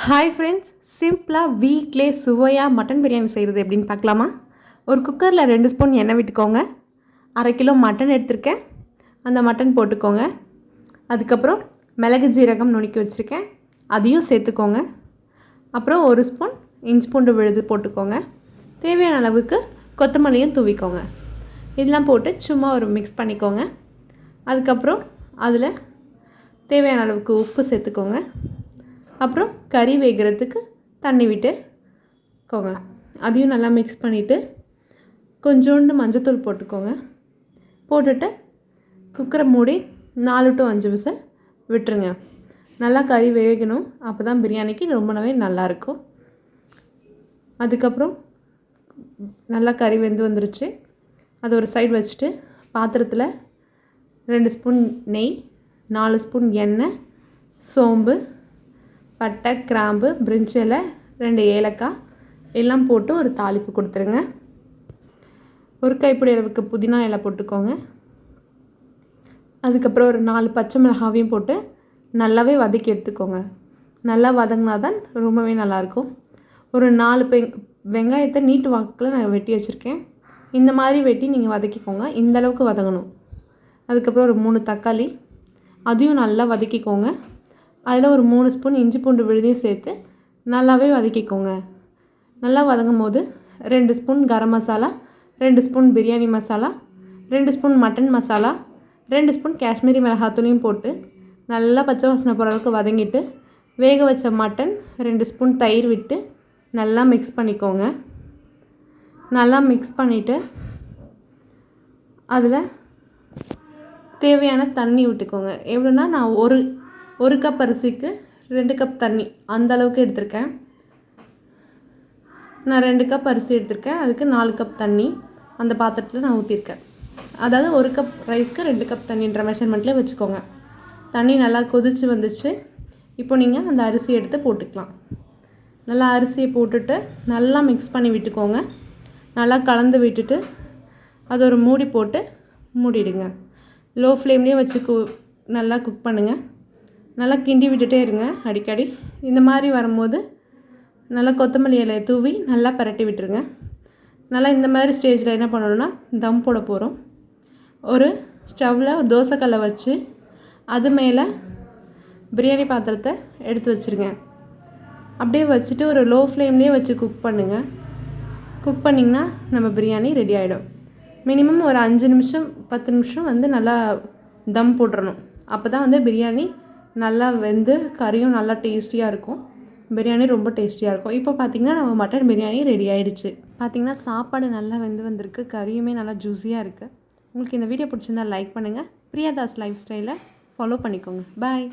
Hi friends, சிம்பிளாக வீட்டிலே சுவையாக மட்டன் பிரியாணி செய்கிறது எப்படின்னு பார்க்கலாமா? ஒரு குக்கரில் 2 ஸ்பூன் எண்ணெய் விட்டுக்கோங்க. 1/2 கிலோ மட்டன் எடுத்திருக்கேன். அந்த மட்டன் போட்டுக்கோங்க. அதுக்கப்புறம் மிளகு ஜீரகம் நுணுக்கி வச்சுருக்கேன், அதையும் சேர்த்துக்கோங்க. அப்புறம் 1 ஸ்பூன் இஞ்சி பூண்டு விழுது போட்டுக்கோங்க. தேவையான அளவுக்கு கொத்தமல்லியும் தூவிக்கோங்க. இதெல்லாம் போட்டு சும்மா ஒரு மிக்ஸ் பண்ணிக்கோங்க. அதுக்கப்புறம் அதில் தேவையான அளவுக்கு உப்பு சேர்த்துக்கோங்க. அப்புறம் கறி வேகிறதுக்கு தண்ணி விட்டுக்கோங்க. அதையும் நல்லா மிக்ஸ் பண்ணிவிட்டு கொஞ்சோண்டு மஞ்சத்தூள் போட்டுக்கோங்க. போட்டுட்டு குக்கரை மூடி 4 to 5 விசில் விட்டுருங்க. நல்லா கறி வேகணும், அப்போ தான் பிரியாணிக்கு ரொம்பவே நல்லாயிருக்கும். அதுக்கப்புறம் நல்லா கறி வெந்து வந்துருச்சு. அதை ஒரு சைடு வச்சுட்டு பாத்திரத்தில் 2 ஸ்பூன் நெய், 4 ஸ்பூன் எண்ணெய், சோம்பு, பட்டை, கிராம்பு, பிரிஞ்சி இலை, 2 ஏலக்காய் எல்லாம் போட்டு ஒரு தாளிப்பு கொடுத்துருங்க. ஒரு கைப்பிடி அளவுக்கு புதினா இலை போட்டுக்கோங்க. அதுக்கப்புறம் ஒரு 4 பச்சை மிளகாவையும் போட்டு நல்லாவே வதக்கி எடுத்துக்கோங்க. நல்லா வதங்கினா தான் ரொம்பவே நல்லாயிருக்கும். ஒரு 4 வெங்காயத்தை நீட்டு வாக்கில் நான் வெட்டி வச்சுருக்கேன். இந்த மாதிரி வெட்டி நீங்கள் வதக்கிக்கோங்க. இந்தளவுக்கு வதங்கணும். அதுக்கப்புறம் ஒரு 3 தக்காளி, அதையும் நல்லா வதக்கிக்கோங்க. அதில் ஒரு 3 ஸ்பூன் இஞ்சி பூண்டு விழுதையும் சேர்த்து நல்லாவே வதக்கிக்கோங்க. நல்லா வதங்கும் போது 2 spoon garam masala, 2 spoon biryani masala, 2 spoon mutton masala, 2 spoon Kashmiri மிளகாத்தூளையும் போட்டு நல்லா பச்சை வாசனை போகிற அளவுக்கு வதங்கிட்டு வேக வச்ச மட்டன், 2 ஸ்பூன் தயிர் விட்டு நல்லா மிக்ஸ் பண்ணிக்கோங்க. நல்லா மிக்ஸ் பண்ணிவிட்டு அதில் தேவையான தண்ணி விட்டுக்கோங்க. எவ்வளோன்னா நான் ஒரு கப் அரிசிக்கு 2 கப் தண்ணி அந்த அளவுக்கு எடுத்திருக்கேன். நான் 2 கப் அரிசி எடுத்திருக்கேன், அதுக்கு 4 கப் தண்ணி அந்த பாத்திரத்தில் நான் ஊற்றிருக்கேன். அதாவது 1 கப் ரைஸ்க்கு 2 கப் தண்ணின்ற மெஷர்மெண்ட்லேயே வச்சுக்கோங்க. தண்ணி நல்லா கொதித்து வந்துச்சு. இப்போ நீங்கள் அந்த அரிசி எடுத்து போட்டுக்கலாம். நல்லா அரிசியை போட்டுட்டு நல்லா மிக்ஸ் பண்ணி விட்டுக்கோங்க. நல்லா கலந்து விட்டுட்டு அது ஒரு மூடி போட்டு மூடிடுங்க. லோ ஃப்ளேம்லேயே வச்சு நல்லா குக் பண்ணுங்கள். நல்லா கிண்டி விட்டுட்டே இருங்க அடிக்கடி. இந்த மாதிரி வரும்போது நல்லா கொத்தமல்லி இலையை தூவி நல்லா பரட்டி விட்டுருங்க. நல்லா இந்த மாதிரி ஸ்டேஜில் என்ன பண்ணணுன்னா தம் போட போகிறோம். ஒரு ஸ்டவ்வில் ஒரு தோசைக்கல்லை வச்சு அது மேலே பிரியாணி பாத்திரத்தை எடுத்து வச்சுருங்க. அப்படியே வச்சுட்டு ஒரு லோ ஃப்ளேம்லேயே வச்சு குக் பண்ணுங்கள். குக் பண்ணிங்கன்னா நம்ம பிரியாணி ரெடி ஆகிடும். மினிமம் ஒரு 5 நிமிஷம் 10 நிமிஷம் நல்லா தம் போட்டுறணும். அப்போ தான் பிரியாணி நல்லா வெந்து கறியும் நல்லா டேஸ்டியாக இருக்கும். பிரியாணி ரொம்ப டேஸ்டியாக இருக்கும். இப்போ பார்த்திங்கன்னா நம்ம மட்டன் பிரியாணி ரெடி ஆகிடுச்சு. பார்த்திங்கன்னா சாப்பாடு நல்லா வெந்து வந்திருக்கு, கறியுமே நல்லா ஜூஸியாக இருக்குது. உங்களுக்கு இந்த வீடியோ பிடிச்சிருந்தா லைக் பண்ணுங்கள். பிரியாதாஸ் லைஃப் ஸ்டைலை ஃபாலோ பண்ணிக்கோங்க. பாய்.